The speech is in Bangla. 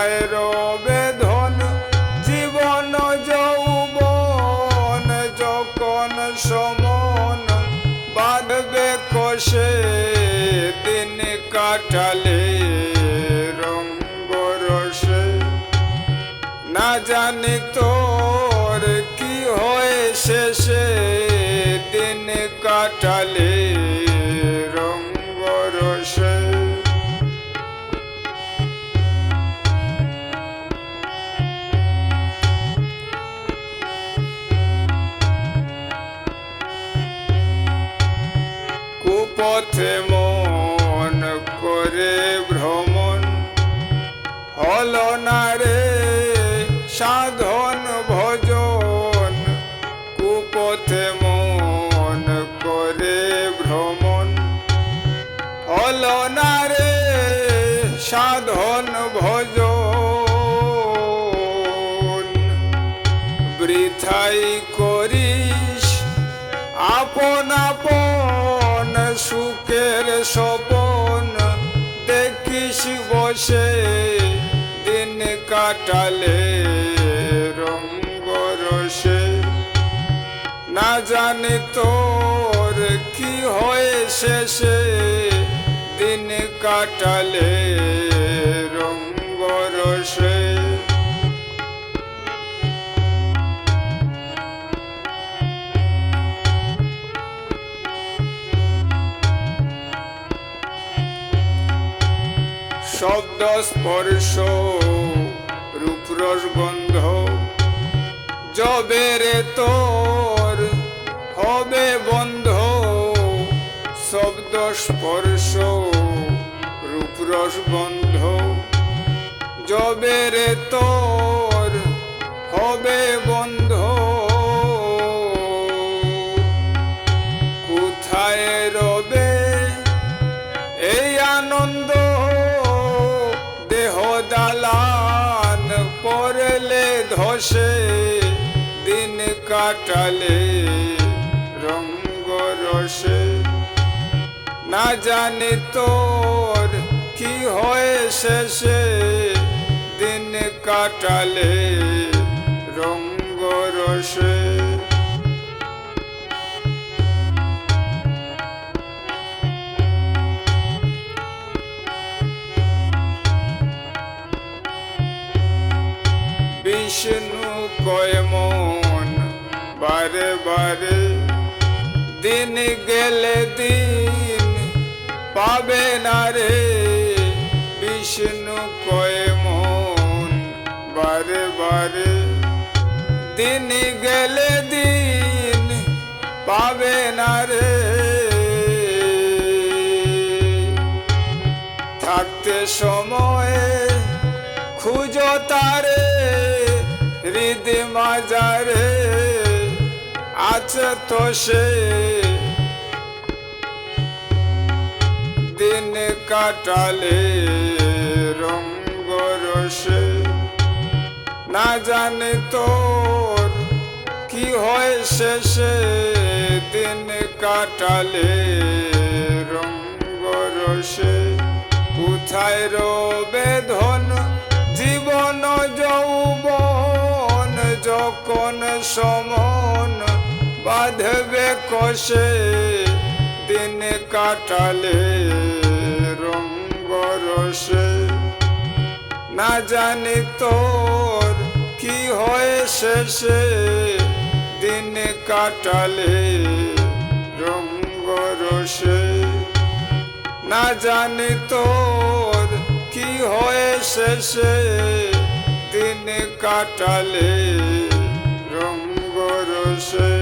কোথায় রবে ধন জীবন যৌবন, যখন সমন বাঁধবে কষে দিন কাটালে রঙ্গরসে। না জানি তোর কি হয় শেষে দিন কাটালে রঙ্গরসে। কুপথে মন করে ভ্রমণ হলো না রে সাধন ভজন। কুপথে মন করে ভ্রমণ হলো না রে সাধন ভজন। বৃথাই করিস আপন আপন সুখের স্বপন, দেখিস বসে দিন কাটালে রঙ্গরসে। না জানি তোর কি হয় শেষে দিন কাটালে রঙ্গরসে। শব্দ স্পর্শ রূপরস গন্ধ যবে রে তোর হবে বন্ধ। শব্দ স্পর্শ রূপরস গন্ধ যবে রে তোর হবে বন্ধ। কোথায় রবে এই আনন্দ দেহ দালান পড়লে ধসে দিন কাটালে রঙ্গরসে। না জানি তোর কি হয় শেষে দিন কাটালে রঙ্গরসে। বিষ্ণু কয় মন বারে বারে দিন গেলে দিন পাবে না রে। বিষ্ণু কয় মন বারে বারে দিন গেলে দিন পাবে না রে। থাকতে সময়ে খুঁজো তারে হৃদ মাজারে আছে তো সে দিন কাটালে রঙ্গরসে। না জানি তোর কি হয় শেষে দিন কাটালে রঙ্গরসে। কোথায় রবে ধন জীবন যৌবন, যখন সমন বাঁধবে কষে দিন কাটালে রঙ্গরসে। না জানি তোর কি হয় শেষে দিন কাটালে রঙ্গরসে। না জানি তোর কি হয় শেষে দিন কাটালে রঙ্গরসে।